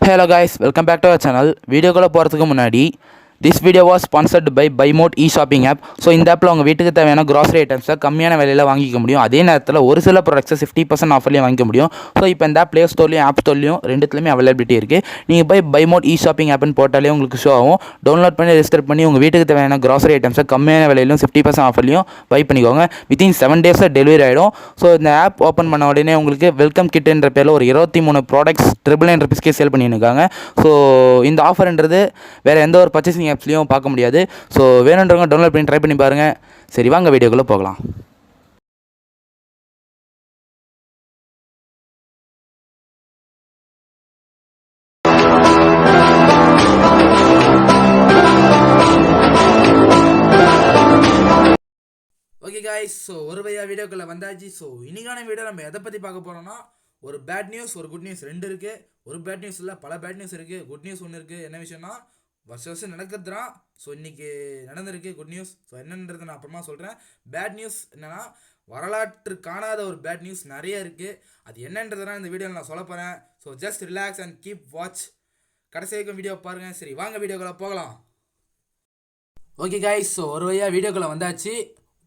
Hello guys, welcome back to our channel. வீடியோக்குள்ளே போகிறதுக்கு முன்னாடி this video was sponsored by பைமோட் ஷாப்பிங் ஆப். ஸோ இந்த ஆப்பில் உங்கள் வீட்டுக்கு தேவையான க்ராசரி ஐட்டம்ஸை கம்மியான விலையில் வாங்கிக்க முடியும். அதே நேரத்தில் ஒரு சில ப்ராடக்ட்ஸை 50% ஆஃபர்லேயும் வாங்கிக்க முடியும். ஸோ இப்போ இந்த ஆப் ப்ளே ஸ்டோர்லையும் ஆப் ஸ்டோர்லையும் ரெண்டுத்துலையுமே அவைலபிலிட்டி இருக்குது. நீங்கள் போய் பைமோட் ஷாப்பிங் ஆப்னு போட்டாலே உங்களுக்கு ஷோ ஆகும். டவுன்லோட் பண்ணி ரெஜிஸ்டர் பண்ணி உங்கள் வீட்டுக்கு தேவையான க்ராசரி ஐட்டம்ஸை கம்மியான விலையிலும் 50% ஆஃபர்லையும் பை பண்ணிக்கோங்க. வித்தின் 7 days டெலிவரி ஆகிடும். ஸோ இந்த ஆப் ஓப்பன் பண்ண உடனே உங்களுக்கு வெல்கம் கிட்ன்ற பேரில் ஒரு 23 ப்ராடக்ட்ஸ் $999 சேல் பண்ணியிருக்காங்க. ஸோ இந்த ஆஃபர்ன்றது வேறு எந்த ஒரு பர்ச்சேசிங் ஆப்ஸ்லையும் பார்க்க முடியாது. ஸோ வேணுன்றவங்க டவுன்லோட் பண்ணி ட்ரை பண்ணி பாருங்கள். சரி வாங்க வீடியோக்குள்ளே போகலாம். ஓகே காய்ஸ், ஸோ ஒரு வழியாக வீடியோக்குள்ளே வந்தாச்சு. ஸோ இன்னைக்கான வீடியோ நம்ம எதை பற்றி பார்க்க போகிறோம்னா, ஒரு பேட் நியூஸ் ஒரு குட் நியூஸ் ரெண்டு இருக்குது. ஒரு பேட் நியூஸ் இல்லை, பல பேட் நியூஸ் இருக்குது. குட் நியூஸ் ஒன்று இருக்குது. என்ன விஷயம்னா, வருஷம் நடக்கிறது தான். ஸோ இன்றைக்கி நடந்திருக்கு குட் நியூஸ். ஸோ என்னன்றது நான் அப்புறமா சொல்கிறேன். பேட் நியூஸ் என்னென்னா, வரலாற்று காணாத ஒரு பேட் நியூஸ் நிறைய இருக்குது. அது என்னன்றதுனா இந்த வீடியோவில் நான் சொல்ல போகிறேன். So just relax and keep watch. கடைசி வரைக்கும் வீடியோ பாருங்கள். சரி வாங்க வீடியோக்குள்ளே போகலாம். ஓகே காய்ஸ், ஸோ ஒரு வழியாக வீடியோக்குள்ளே வந்தாச்சு.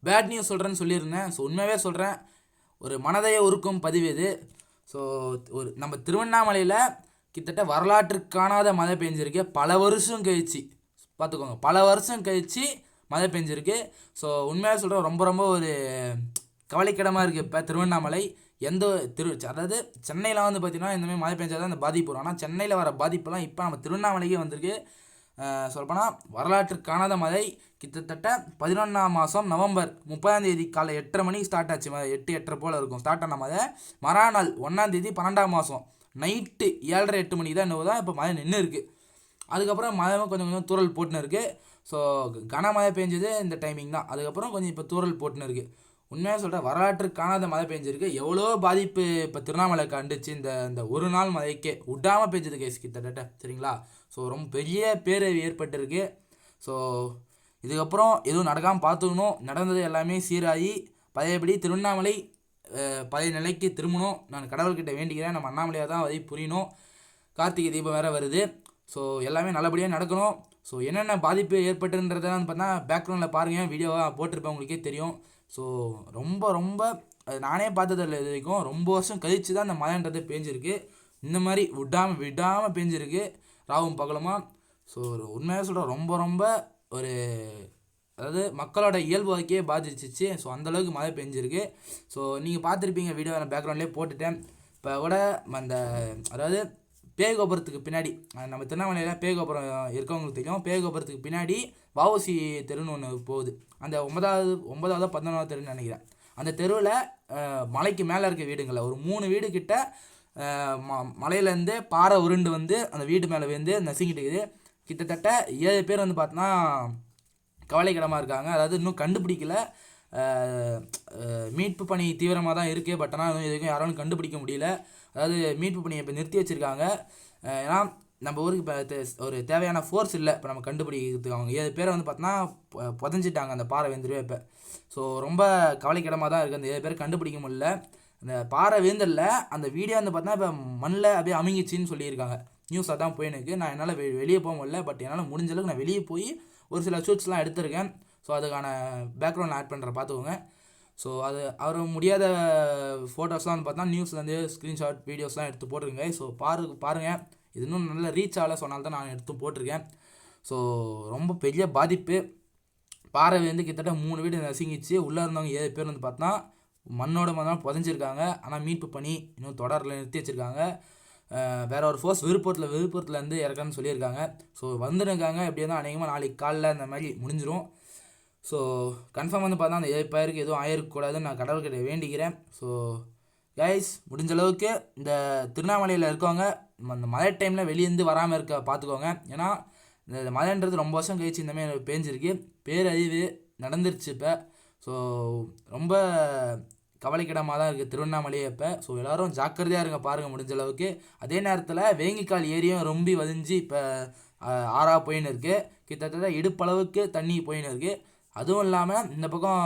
பேட் நியூஸ் சொல்கிறேன்னு சொல்லியிருந்தேன். ஸோ உண்மையாகவே சொல்கிறேன், ஒரு மனதையை உருக்கும் பதிவு இது. ஸோ ஒரு நம்ம திருவண்ணாமலையில் கிட்டத்தட்ட வரலாற்று காணாத மழை பெஞ்சிருக்கு. பல வருஷம் கழிச்சு பார்த்துக்கோங்க, பல வருஷம் கழிச்சு மழை பெஞ்சிருக்கு. ஸோ உண்மையாக சொல்கிறேன், ரொம்ப ரொம்ப ஒரு கவலைக்கிடமாக இருக்குது. இப்போ திருவண்ணாமலை அதாவது சென்னையில் வந்து பார்த்திங்கன்னா இந்தமாதிரி மழை பெஞ்சாதான் அந்த பாதிப்பு வரும். ஆனால் சென்னையில் வர பாதிப்புலாம் இப்போ நம்ம திருவண்ணாமலைக்கே வந்திருக்கு. சொல்லப்போனால் வரலாற்று காணாத மழை கிட்டத்தட்ட 11ஆம் மாதம் நவம்பர் 30 காலை 8:30 மணிக்கு ஸ்டார்ட் ஆச்சு. 8:30 போல் இருக்கும் ஸ்டார்ட் ஆன மழை. மறுநாள் 1 12ஆம் மாதம் நைட்டு 7:30 8 மணிக்கு தான் இன்னும் தான் இப்போ மழை நின்று இருக்குது. அதுக்கப்புறம் மழை கொஞ்சம் கொஞ்சம் தூறல் போட்டுன்னு இருக்குது. ஸோ கனமழை பெஞ்சது இந்த டைமிங் தான். அதுக்கப்புறம் கொஞ்சம் இப்போ தூறல் போட்டுன்னு இருக்குது. உண்மையாக சொல்கிறேன், வரலாற்று காணாத மழை பெஞ்சிருக்கு. எவ்வளோ பாதிப்பு இப்போ திருவண்ணாமலை கண்டுச்சு. இந்த ஒரு நாள் மழைக்கே விடாமல் பெஞ்சது கேஸ் கிட்டத்தட்ட. சரிங்களா? ஸோ ரொம்ப பெரிய பேரழிவு ஏற்பட்டிருக்கு. ஸோ இதுக்கப்புறம் எதுவும் நடக்காமல் பார்த்துக்கணும். நடந்தது எல்லாமே சீராகி பழையபடி திருவண்ணாமலை பழைய நிலைக்கு திரும்பணும். நான் கடவுள்கிட்ட வேண்டிக்கிறேன். நம்ம அண்ணாமலையாக தான் அதை புரியணும். கார்த்திகை தீபம் வேறு வருது. ஸோ எல்லாமே நல்லபடியாக நடக்கணும். ஸோ என்னென்ன பாதிப்பு ஏற்பட்டுன்றதான் பார்த்தா பேக்ரவுண்டில் பாருங்கள், வீடியோவாக போட்டிருப்பேன், உங்களுக்கே தெரியும். ஸோ ரொம்ப ரொம்ப நானே பார்த்ததில்லை இது வரைக்கும். ரொம்ப வருஷம் கழித்து தான் இந்த மழைன்றது பேஞ்சிருக்கு. இந்த மாதிரி விடாமல் பேஞ்சிருக்கு ராவும் பகலுமா. ஸோ உண்மையாக சொல்கிறேன், ரொம்ப ரொம்ப ஒரு அதாவது மக்களோட இயல்பு வாழ்க்கையே பாதிச்சிச்சு. ஸோ அந்தளவுக்கு மழை பெஞ்சிருக்கு. ஸோ நீங்கள் பார்த்துருப்பீங்க, வீடியோ நான் பேக்ரவுண்ட்லேயே போட்டுட்டேன். இப்போ கூட அந்த அதாவது பேகோபுரத்துக்கு பின்னாடி, நம்ம திருவண்ணாமலையில் பேகோபுரம் இருக்கவங்களுக்கு தெரியும். பேகோபுரத்துக்கு பின்னாடி வஉசி தெருன்னு ஒன்று போகுது. அந்த 9வது 11வது தெருன்னு நினைக்கிறேன். அந்த தெருவில் மலைக்கு மேலே இருக்க வீடுங்களில் ஒரு 3 வீடு கிட்ட மலையிலேருந்து பாறை உருண்டு வந்து அந்த வீடு மேலே வந்து நசுங்கிட்டு இருக்குது. கிட்டத்தட்ட 7 பேர் வந்து பார்த்தோன்னா கவலைக்கிடமாக இருக்காங்க. அதாவது இன்னும் கண்டுபிடிக்கல. மீட்பு பணி தீவிரமாக தான் இருக்குது. பட் ஆனால் எதுக்கும் யாராலும் கண்டுபிடிக்க முடியல. அதாவது மீட்பு பணியை இப்போ நிறுத்தி வச்சுருக்காங்க. ஏன்னா நம்ம ஊருக்கு இப்போ ஒரு தேவையான ஃபோர்ஸ் இல்லை இப்போ நம்ம கண்டுபிடிக்கிறதுக்கு. அவங்க 7 பேரை வந்து பார்த்தோன்னா புதஞ்சிட்டாங்க அந்த பாறை வெந்துருவே இப்போ. ஸோ ரொம்ப கவலைக்கிடமாக தான் இருக்குது. அந்த 7 பேர் கண்டுபிடிக்க முடியல. அந்த பாறை வேந்தரில் அந்த வீடியோ வந்து பார்த்தா இப்போ மண்ணில் அப்படியே அமுங்கிச்சின்னு சொல்லியிருக்காங்க. நியூஸ் அதான் போயினுக்கு. நான் என்னால் வெளியே போக முடியல. பட் என்னால் முடிஞ்சளவுக்கு நான் வெளியே போய் ஒரு சில ஷூட்ஸ்லாம் எடுத்திருக்கேன். ஸோ அதுக்கான பேக்ரவுண்ட் ஆட் பண்ணுற பார்த்துக்கோங்க. ஸோ அது அவர் முடியாத ஃபோட்டோஸ்லாம் வந்து பார்த்தா நியூஸ்லேருந்து ஸ்க்ரீன்ஷாட் வீடியோஸ்லாம் எடுத்து போட்டிருக்கேங்க. ஸோ பாருங்கள், இது இன்னும் நல்ல ரீச் ஆகலை, சொன்னால்தான் தான் நான் எடுத்து போட்டிருக்கேன். ஸோ ரொம்ப பெரிய பாதிப்பு. பாறை வந்து கிட்டத்தட்ட 3 வீடு நசுங்கிச்சு. உள்ளே இருந்தவங்க 7 பேர் வந்து பார்த்தா மண்ணோட மண்ணால் புதஞ்சிருக்காங்க. ஆனால் மீட்பு பணி இன்னும் தொடரில் நிறுத்தி வச்சுருக்காங்க. வேறு ஒரு ஃபோர்ஸ் விழுப்புரத்துலேருந்து இறக்கணும்னு சொல்லியிருக்காங்க. ஸோ வந்துருக்காங்க. எப்படி இருந்தால் அநேகமாக நாளைக்கு காலைல அந்த மாதிரி முடிஞ்சிடும். ஸோ கன்ஃபார்ம் வந்து பார்த்தா அந்த 7 பேருக்கு எதுவும் ஆயிருக்கக்கூடாதுன்னு நான் கடவுள்கிட்ட வேண்டிக்கிறேன். ஸோ கைஸ், முடிஞ்ச அளவுக்கு இந்த திருவண்ணாமலையில் இருக்கவங்க அந்த மழை டைமில் வெளியேருந்து வராமல் இருக்க பார்த்துக்கோங்க. ஏன்னா இந்த மழைன்றது ரொம்ப வருஷம் கழிச்சு இந்தமாதிரி பேஞ்சிருக்கு. பேரழிவு நடந்துருச்சு இப்போ. ஸோ ரொம்ப கவலைக்கிடமாக தான் இருக்குது திருவண்ணாமலையே இப்போ. ஸோ எல்லோரும் ஜாக்கிரதையாக இருங்க, பாருங்கள் முடிஞ்ச அளவுக்கு. அதே நேரத்தில் வேங்கிக்கால் ஏரியும் ரொம்பி வதிஞ்சு இப்போ ஆறாக போயின்னு இருக்குது. கிட்டத்தட்ட இடுப்பளவுக்கு தண்ணி போயின்னு இருக்குது. அதுவும் இல்லாமல் இந்த பக்கம்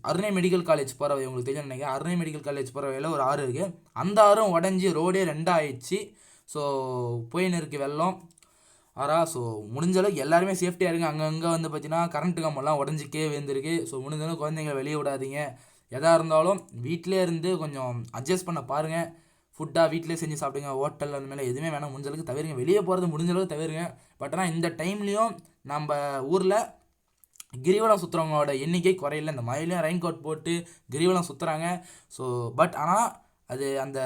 அருணை மெடிக்கல் காலேஜ் போகிற வழி உங்களுக்கு தெரியும் நினைக்கிறேன். அருணை மெடிக்கல் காலேஜ் போகிற வழியில் ஒரு ஆறு இருக்குது. அந்த ஆறும் உடஞ்சி ரோடே 2 ஆயிடுச்சு. ஸோ போயின்னு இருக்குது வெள்ளம் ஸோ முடிஞ்சளவுக்கு எல்லாருமே சேஃப்டியாக இருங்க. அங்கங்கே வந்து பார்த்தீங்கன்னா கரண்ட்டு கம்பெல்லாம் உடஞ்சிக்கே வந்துருக்கு. ஸோ முடிஞ்சளவுக்கு குழந்தைங்களை வெளியே விடாதீங்க. எதாக இருந்தாலும் வீட்டிலே இருந்து கொஞ்சம் அட்ஜஸ்ட் பண்ண பாருங்கள். ஃபுட்டாக வீட்டிலே செஞ்சு சாப்பிடுங்க. ஹோட்டல் அந்த மாதிரி எதுவுமே வேணாம், முடிஞ்சளவுக்கு தவிருங்க. வெளியே போகிறது முடிஞ்சளவுக்கு தவிருங்க. பட் ஆனால் இந்த டைம்லேயும் நம்ம ஊரில் கிரிவலம் சுற்றுறவங்களோட எண்ணிக்கை குறையில. இந்த மழையிலையும் ரெயின் கோட் போட்டு கிரிவலம் சுற்றுறாங்க. ஸோ பட் ஆனால் அது அந்த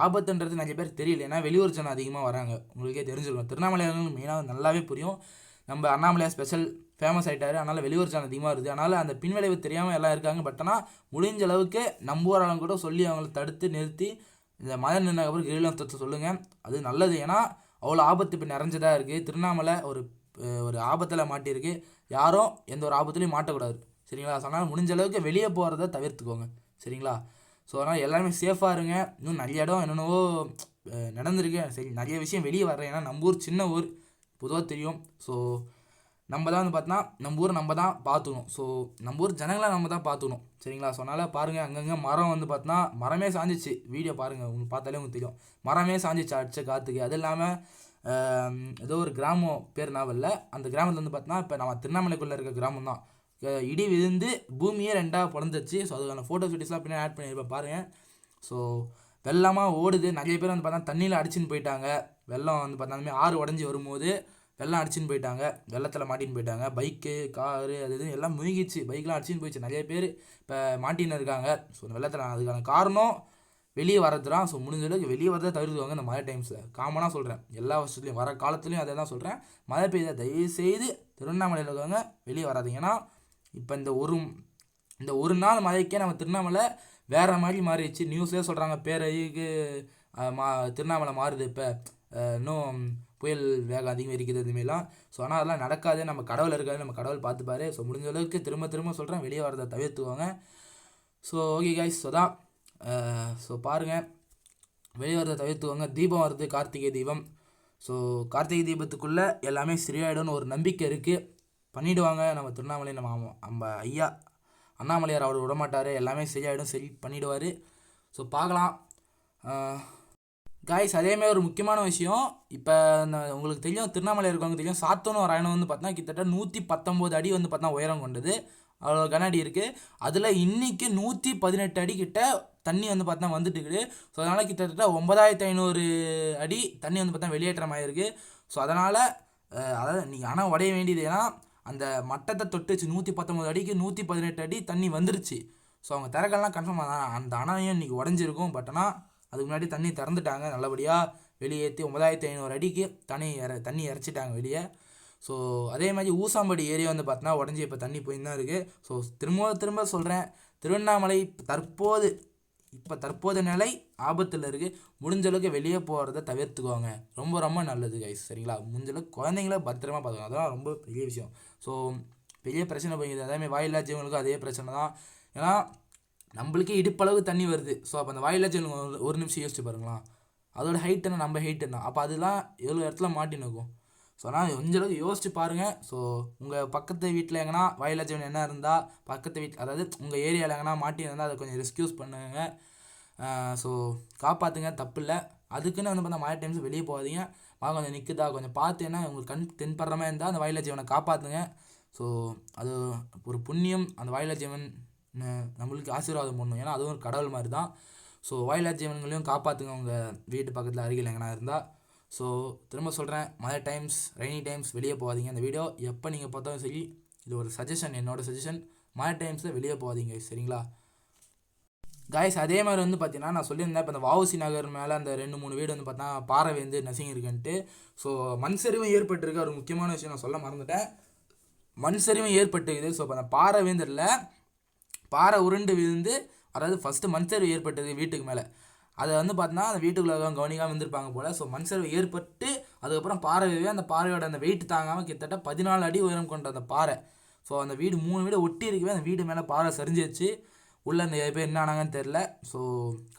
ஆபத்துன்றது நிறைய பேர் தெரியல. ஏன்னா வெளியூர் ஜனம் அதிகமாக வராங்க, உங்களுக்கே தெரிஞ்சிருக்கும். திருவண்ணாமலையாளர்கள் மெயினாக நல்லாவே புரியும். நம்ம அண்ணாமலையார் ஸ்பெஷல் ஃபேமஸ் ஆகிட்டாரு, அதனால் வெளியூர் ஜனம் அதிகமாக இருக்குது. அதனால் அந்த பின்விளைவு தெரியாமல் எல்லாம் இருக்காங்க. பட் ஆனால் முடிஞ்ச அளவுக்கு நம்ம ஊராளங்க கூட சொல்லி அவங்கள தடுத்து நிறுத்தி இந்த மழை நின்னக்கப்புறம் கிரிவலம் சுற்ற சொல்லுங்கள். அது நல்லது. ஏன்னா அவ்வளோ ஆபத்து இப்போ நிறைஞ்சதாக இருக்குது. திருவண்ணாமலை ஒரு ஆபத்தில் மாட்டியிருக்கு. யாரும் எந்த ஒரு ஆபத்துலையும் மாட்டக்கூடாது, சரிங்களா? அதனால் முடிஞ்ச அளவுக்கு வெளியே போகிறத தவிர்த்துக்கோங்க, சரிங்களா? ஸோ அதனால் எல்லாருமே சேஃபாக இருங்க. இன்னும் நிறைய இடம் என்னென்னவோ நடந்திருக்கு. சரி, நிறைய விஷயம் வெளியே வர்றேன். ஏன்னா நம்ம ஊர் சின்ன ஊர், பொதுவாக தெரியும். ஸோ நம்ம தான் வந்து பார்த்தோன்னா நம்ம ஊரை நம்ம தான் பார்த்துக்கணும். ஸோ நம்ம ஊர் ஜனங்களை நம்ம தான் பார்த்துக்கணும், சரிங்களா? ஸோ அதனால் பாருங்கள், அங்கங்கே மரம் வந்து பார்த்தோன்னா மரமே சாஞ்சிச்சு. வீடியோ பாருங்கள், உங்களுக்கு பார்த்தாலே உங்களுக்கு தெரியும். மரமே சாஞ்சிச்சு அடித்த காற்றுக்கு. அது இல்லாமல் ஏதோ ஒரு கிராமம் பேர் நாவலில், அந்த கிராமத்தில் வந்து பார்த்தோன்னா இப்போ நம்ம திருவண்ணாமலைக்குள்ளே இருக்க கிராமம் தான். இடி விழுந்து பூமியே ரெண்டாக பிறந்துச்சு. ஸோ அதுக்கான ஃபோட்டோ வீடியோஸ்லாம் பின்னாடி ஆட் பண்ணியிருப்பேன் பாருங்கள். ஸோ வெள்ளமாக ஓடுது. நிறைய பேர் வந்து பார்த்தா தண்ணியில் அடிச்சுன்னு போயிட்டாங்க. வெள்ளம் வந்து பார்த்தா அந்த மாதிரி ஆறு உடஞ்சி வரும்போது வெள்ளம் அடிச்சுன்னு போயிட்டாங்க, வெள்ளத்தில் மாட்டின்னு போயிட்டாங்க. பைக்கு, காரு, அது இது எல்லாம் முழுகிச்சு. பைக்கெலாம் அடிச்சுன்னு போயிடுச்சு. நிறைய பேர் இப்போ மாட்டின்னு இருக்காங்க. ஸோ வெள்ளத்தில் அதுக்கான காரணம் வெளியே வரது தான். ஸோ முடிஞ்சளவுக்கு வெளியே வரதை தவிர்த்துவாங்க இந்த மழை டைம்ஸில். காமனாக சொல்கிறேன், எல்லா வருஷத்துலையும் வர காலத்துலையும் அதை தான் சொல்கிறேன். மழை பெய்த தயவுசெய்து திருவண்ணாமலையில் இருக்கவங்க வெளியே வராதிங்க. ஏன்னா இப்போ இந்த ஒரு நாள் மழைக்கே நம்ம திருவண்ணாமலை வேறு மாதிரி மாறிடுச்சு. நியூஸே சொல்கிறாங்க பேரழிவுக்கு திருவண்ணாமலை மாறுது இப்போ, இன்னும் புயல் வேகம் அதிகம் இருக்குது இதுமாரிலாம். ஸோ ஆனால் அதெல்லாம் நடக்காது. நம்ம கடவுள் இருக்காது, நம்ம கடவுள் பார்த்துப்பாரு. ஸோ முடிஞ்ச அளவுக்கு திரும்ப சொல்கிறேன், வெளியே வரதை தவிர்த்துவாங்க. ஸோ ஓகே கைஸ், ஸோ தான் ஸோ பாருங்கள், வெளியே வரதை தவிர்த்துவாங்க. தீபம் வருது, கார்த்திகை தீபம். ஸோ கார்த்திகை தீபத்துக்குள்ளே எல்லாமே சரியாயிடும்னு ஒரு நம்பிக்கை இருக்குது. பண்ணிவிடுவாங்க நம்ம திருவண்ணாமலை. நம்ம ஐயா அண்ணாமலையார் அவர் விடமாட்டார், எல்லாமே சரியாயிடும், சரி பண்ணிவிடுவார். ஸோ பார்க்கலாம் காய்ஸ். அதேமாதிரி ஒரு முக்கியமான விஷயம், இப்போ உங்களுக்கு தெரியும், திருவண்ணாமலை இருக்கவங்க தெரியும், சாத்தனூர் ஒரு அணை வந்து பார்த்தா கிட்டத்தட்ட 119 அடி வந்து பார்த்தா உயரம் கொண்டது, அவ்வளோ கனஅடி இருக்குது. அதில் இன்றைக்கி 118 அடி கிட்ட தண்ணி வந்து பார்த்தா வந்துட்டு இருக்குது. ஸோ அதனால் கிட்டத்தட்ட 9500 அடி தண்ணி வந்து பார்த்தா வெளியேற்றமாயிருக்கு. ஸோ அதனால் அதாவது நீங்கள் அணை உடைய வேண்டியது, ஏன்னா அந்த மட்டத்தை தொட்டுச்சு. 119 அடிக்கு 118 அடி தண்ணி வந்துருச்சு. ஸோ அவங்க திறக்கலாம் கன்ஃபார்ம் அந்த அணையும் இன்றைக்கி உடஞ்சிருக்கும். பட் ஆனால் அதுக்கு முன்னாடி தண்ணி திறந்துட்டாங்க, நல்லபடியாக வெளியேற்றி 9500 அடிக்கு தண்ணி இறச்சிட்டாங்க வெளியே. ஸோ அதே மாதிரி ஊசாம்படி ஏரியா வந்து பார்த்தோன்னா உடஞ்சி இப்போ தண்ணி போயின்னு தான் இருக்குது. ஸோ திரும்ப சொல்கிறேன், திருவண்ணாமலை தற்போது நிலை ஆபத்தில் இருக்குது. முடிஞ்சளவுக்கு வெளியே போகிறத தவிர்த்துக்கோங்க, ரொம்ப நல்லது கைஸ், சரிங்களா? முடிஞ்சளவுக்கு குழந்தைங்கள பத்திரமா பார்த்துக்கோங்க, அதெல்லாம் ரொம்ப பெரிய விஷயம். ஸோ பெரிய பிரச்சனை போயிடுது. அதேமாதிரி வாயில்லா ஜீவனுக்கும் அதே பிரச்சனை தான். ஏன்னா நம்மளுக்கே இடுப்பளவு தண்ணி வருது. ஸோ அப்போ அந்த வாயில்லா ஜீவன் ஒரு நிமிஷம் யோசிச்சு பாருங்களா, அதோட ஹைட் என்ன, நம்ம ஹைட் என்ன, அப்போ அதெல்லாம் எவ்வளோ இடத்துல மாட்டின்னு இருக்கும். ஸோ ஆனால் கொஞ்சளவுக்கு யோசிச்சு பாருங்கள். ஸோ உங்கள் பக்கத்து வீட்டில் எங்கன்னா வாயில்லா ஜீவன் என்ன இருந்தால், பக்கத்து வீட்டில் அதாவது உங்கள் ஏரியாவில் எங்கன்னா மாட்டி இருந்தால் அதை கொஞ்சம் ரெஸ்கியூஸ் பண்ணுங்க. ஸோ காப்பாற்றுங்க, தப்பு இல்லை. அதுக்குன்னு வந்து பார்த்தா மழை டைம்ஸ் வெளியே போகாதீங்க. கொஞ்சம் நிற்குதா கொஞ்சம் பார்த்து, ஏன்னா உங்களுக்கு கண் தென்படுற மாதிரி இருந்தால் அந்த வாயில்லா ஜீவனை காப்பாற்றுங்க. ஸோ அது ஒரு புண்ணியம், அந்த வாயில்லா ஜீவன் நம்மளுக்கு ஆசீர்வாதம் பண்ணும், ஏன்னா அதுவும் ஒரு கடவுள் மாதிரி தான். ஸோ வாயில்லா ஜீவன்களையும் காப்பாற்றுங்க உங்கள் வீட்டு பக்கத்தில் அருகில் எங்கன்னா இருந்தால். ஸோ திரும்ப சொல்கிறேன், மழை டைம்ஸ், ரெய்னி டைம்ஸ் வெளியே போகாதீங்க. இந்த வீடியோ எப்போ நீங்கள் பார்த்தாலும் சரி, இது ஒரு சஜஷன், என்னோட சஜஷன், மழை டைம்ஸில் வெளியே போகாதீங்க, சரிங்களா காய்ஸ்? அதே மாதிரி வந்து பார்த்தீங்கன்னா நான் சொல்லியிருந்தேன், இப்போ இந்த வஉசி நகர் மேலே அந்த 2-3 வீடு வந்து பார்த்தா பாறை வந்து நசுங்கிருக்குன்ட்டு. ஸோ மண் சரிவும் ஏற்பட்டுருக்கு. ஒரு முக்கியமான விஷயம் நான் சொல்ல மறந்துட்டேன், மண் சரிவும் ஏற்பட்டுக்குது. ஸோ இப்போ அந்த பாறை வேந்தரில் பாறை உருண்டு விழுந்து, அதாவது ஃபஸ்ட்டு மண் சரிவு ஏற்பட்டது வீட்டுக்கு மேலே. அதை வந்து பார்த்தீங்கன்னா அந்த வீட்டுக்குள்ளே கவனிக்காமல் வந்திருப்பாங்க போல். ஸோ மண் சரிவு ஏற்பட்டு அதுக்கப்புறம் பாறைவே அந்த பாறையோட அந்த வெயிட் தாங்காமல் கிட்டத்தட்ட 14 அடி உயரம் கொண்ட அந்த பாறை. ஸோ அந்த வீடு 3 வீடு ஒட்டி இருக்கவே அந்த வீடு மேலே பாறை சரிஞ்சிருச்சு. உள்ளே அந்த 7 பேர் என்ன ஆனாங்கன்னு தெரில. ஸோ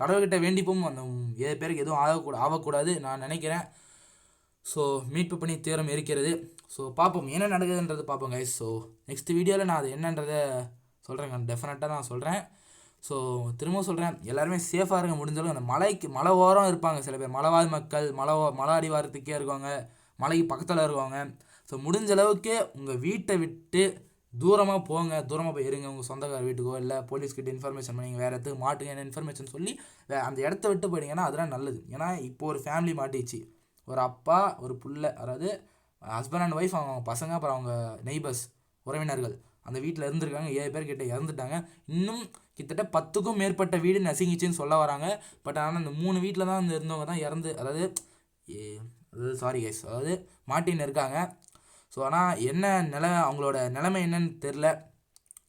கடவுள்கிட்ட வேண்டிப்போம் அந்த 7 பேருக்கு எதுவும் ஆகக்கூடாது நான் நினைக்கிறேன். ஸோ மீட்பு பண்ணி தீவிரம் இருக்கிறது. ஸோ பார்ப்போம் என்ன நடக்குதுன்றது பார்ப்போம் கைஸ். ஸோ நெக்ஸ்ட் வீடியோவில் நான் அது என்னன்றதை சொல்கிறேங்க, டெஃபினட்டாக நான் சொல்கிறேன். ஸோ திரும்ப சொல்கிறேன், எல்லாருமே சேஃபாக இருங்க. முடிஞ்சாலும் அந்த மலை ஓரம் இருப்பாங்க சில பேர், மலைவாழ் மக்கள், மலை அடிவாரத்துக்கே இருக்கவங்க, மலைக்கு பக்கத்தில் இருக்கவங்க. ஸோ முடிஞ்ச அளவுக்கு உங்கள் வீட்டை விட்டு தூரமாக போங்க, தூரமாக போய் இருங்க. உங்கள் சொந்தக்கார வீட்டுக்கோ இல்லை போலீஸ்கிட்ட இன்ஃபர்மேஷன் பண்ணி வேறு இடத்துக்கு மாட்டுங்க என்ன இன்ஃபர்மேஷன் சொல்லி அந்த இடத்த விட்டு போயிட்டீங்கன்னா அதெல்லாம் நல்லது. ஏன்னா இப்போ ஒரு ஃபேமிலி மாட்டிச்சு, ஒரு அப்பா ஒரு புள்ள, அதாவது ஹஸ்பண்ட் அண்ட் ஒய்ஃப், அவங்க பசங்க, அப்புறம் அவங்க நெய்பர்ஸ் உறவினர்கள் அந்த வீட்டில் இருந்திருக்காங்க. 7 பேர் கிட்ட இறந்துட்டாங்க. இன்னும் கிட்டத்தட்ட 10க்கும் மேற்பட்ட வீடு நசுங்கிச்சின்னு சொல்ல வராங்க. பட் ஆனால் இந்த 3 வீட்டில் தான் இருந்தவங்க தான் இறந்து, அதாவது சாரி கைஸ், அதாவது மாட்டின்னு இருக்காங்க. ஸோ ஆனால் என்ன அவங்களோட நிலைமை என்னன்னு தெரில.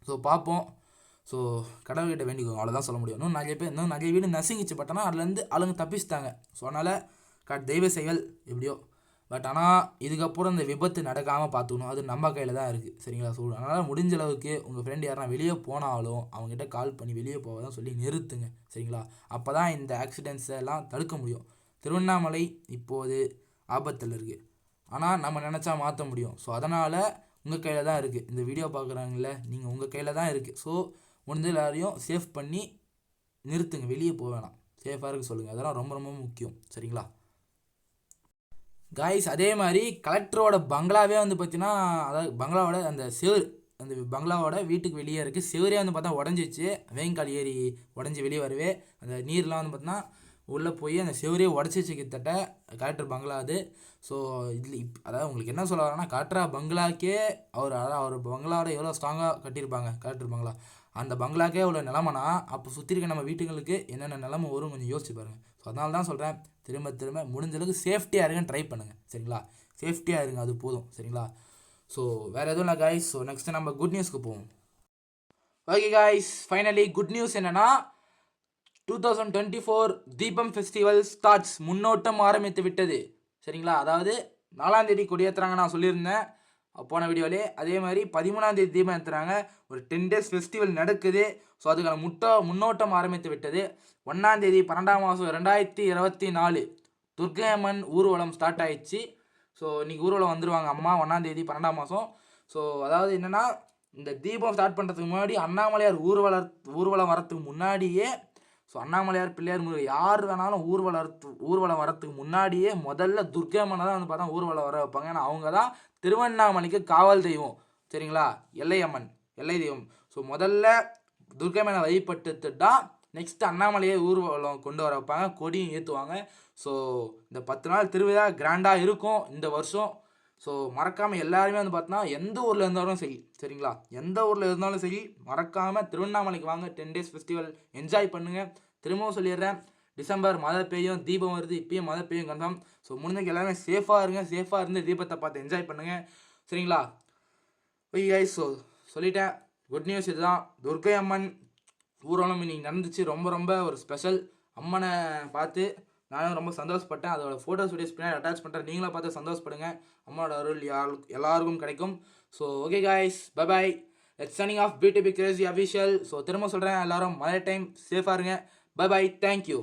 ஸோ பார்ப்போம். ஸோ கடவுள்கிட்ட வேண்டிக்கோங்க, அவ்வளோதான் சொல்ல முடியும். இன்னும் நிறைய வீடு நசுங்கிச்சு. பட் ஆனால் அதுலேருந்து ஆளுங்க தப்பிச்சிட்டாங்க. ஸோ அதனால் தெய்வ செயல் எப்படியோ. பட் ஆனால் இதுக்கப்புறம் இந்த விபத்து நடக்காமல் பார்த்துக்கணும், அது நம்ம கையில் தான் இருக்குது. சரிங்களா? ஸோ அதனால் முடிஞ்ச அளவுக்கு உங்கள் ஃப்ரெண்டு யாரா வெளியே போனாலும் அவங்ககிட்ட கால் பண்ணி வெளியே போவதான் சொல்லி நிறுத்துங்க. சரிங்களா? அப்போ தான் இந்த ஆக்சிடென்ட்ஸை எல்லாம் தடுக்க முடியும். திருவண்ணாமலை இப்போது ஆபத்தில் இருக்குது, ஆனால் நம்ம நினச்சா மாற்ற முடியும். ஸோ அதனால் உங்கள் கையில் தான் இருக்குது. இந்த வீடியோ பார்க்குறாங்கள, நீங்கள் உங்கள் கையில் தான் இருக்குது. ஸோ முடிஞ்ச எல்லாரையும் சேஃப் பண்ணி நிறுத்துங்க, வெளியே போக வேணாம், சேஃபாக இருக்க சொல்லுங்கள். அதெல்லாம் ரொம்ப ரொம்ப முக்கியம். சரிங்களா காய்ஸ்? அதே மாதிரி கலெக்டரோட பங்களாவே வந்து பார்த்தீங்கன்னா, அதாவது பங்களாவோட அந்த அந்த பங்களாவோட வீட்டுக்கு வெளியே இருக்குது. செவரே வந்து பார்த்தா உடஞ்சிச்சு, வேங்கால் ஏறி உடஞ்சி வெளியே வரவே அந்த நீர்லாம் வந்து பார்த்தீங்கன்னா உள்ளே போய் அந்த செவரே உடச்சிச்சு கிட்டத்தட்ட கலெக்டர் பங்களா அது. ஸோ இதில் அதாவது உங்களுக்கு என்ன சொல்ல வரேன்னா, கலெக்டர் பங்களாக்கே அவர் பங்களாவோட எவ்வளோ ஸ்ட்ராங்காக கட்டியிருப்பாங்க கலெக்டர் பங்களா, அந்த பங்களாக்கே அவ்வளோ நிலமனா அப்போ சுற்றி இருக்க நம்ம வீட்டுங்களுக்கு என்னென்ன நிலமை வரும் கொஞ்சம் யோசிச்சு பாருங்கள். ஸோ அதனால தான் சொல்கிறேன், திரும்ப முடிஞ்ச அளவுக்கு சேஃப்டியாக இருங்கன்னு ட்ரை பண்ணுங்கள். சரிங்களா? சேஃப்டியாக இருங்க, அது போதும். சரிங்களா? ஸோ வேறு எதுவும் இல்லை காய்ஸ். ஸோ நெக்ஸ்ட்டு நம்ம குட் நியூஸ்க்கு போவோம். Okay guys, finally good news என்னென்னா, 2024 தீபம் ஃபெஸ்டிவல் ஸ்டார்ட்ஸ், முன்னோட்டம் ஆரம்பித்து விட்டது. சரிங்களா? அதாவது 4ஆம் தேதி கொடியேற்றுறாங்க, நான் சொல்லியிருந்தேன் போன வீடியோவிலே. அதே மாதிரி 13ஆம் தேதி தீபம் ஏற்றுறாங்க. ஒரு 10 டேஸ் ஃபெஸ்டிவல் நடக்குது. ஸோ அதுக்கான முன்னோட்டம் ஆரம்பித்து விட்டது. 1ஆம் தேதி 12ஆம் மாதம் 2024 துர்க்கை அம்மன் ஊர்வலம் ஸ்டார்ட் ஆயிடுச்சு. ஸோ இன்றைக்கி ஊர்வலம் வந்துடுவாங்க அம்மா 1ஆம் தேதி 12ஆம் மாதம். ஸோ அதாவது என்னென்னா, இந்த தீபம் ஸ்டார்ட் பண்ணுறதுக்கு முன்னாடி அண்ணாமலையார் ஊர்வலம் வரத்துக்கு முன்னாடியே, ஸோ அண்ணாமலையார் பிள்ளையார் முருகன் யார் வேணாலும் ஊர்வலம் வரத்துக்கு முன்னாடியே முதல்ல துர்க்கை அம்மனை தான் வந்து பார்த்தா ஊர்வலம் வர வைப்பாங்க. ஏன்னா அவங்க தான் திருவண்ணாமலைக்கு காவல் தெய்வம். சரிங்களா? எல்லை தெய்வம். ஸோ முதல்ல துர்க்கை அம்மனை வழிபட்டுட்டு தான் நெக்ஸ்ட் அண்ணாமலையை ஊர்வலம் கொண்டு வர வைப்பாங்க, கொடியும் ஏற்றுவாங்க. ஸோ இந்த 10 நாள் திருவிழா கிராண்டாக இருக்கும் இந்த வருஷம். ஸோ மறக்காமல் எல்லாருமே வந்து பார்த்தோன்னா எந்த ஊரில் இருந்தாலும் சரி, சரிங்களா, எந்த ஊரில் இருந்தாலும் சரி, மறக்காமல் திருவண்ணாமலைக்கு வாங்க. 10 டேஸ் ஃபெஸ்டிவல் என்ஜாய் பண்ணுங்கள். திரும்பவும் சொல்லிடுறேன், டிசம்பர் மழை பெய்யும், தீபம் வருது, இப்பயும் மழை பெய்யும் கன்ஃபார்ம். ஸோ முடிஞ்சக்கு எல்லாருமே சேஃபாக இருங்க, சேஃபாக இருந்து தீபத்தை பார்த்து என்ஜாய் பண்ணுங்கள். சரிங்களா? ஓகே கைஸ், ஸோ சொல்லிட்டேன். குட் நியூஸ் இதுதான், துர்க்கை அம்மன் ஊர்வலம் இன்னைக்கு நடந்துச்சு. ரொம்ப ரொம்ப ஒரு ஸ்பெஷல். அம்மனை பார்த்து நானும் ரொம்ப சந்தோஷப்பட்டேன். அதோட ஃபோட்டோஸ் வீடியோஸ் பின்னாடி அட்டாச் பண்ணுறேன், நீங்களும் பார்த்து சந்தோஷப்படுங்க. அம்மாவோட அருள் எல்லாருக்கும் கிடைக்கும். So okay guys, bye bye. Let's signing off PDP crazy official. So திரும்ப சொல்கிறேன், எல்லாரும் மழை டைம் சேஃபாக இருங்க. Bye bye, thank you.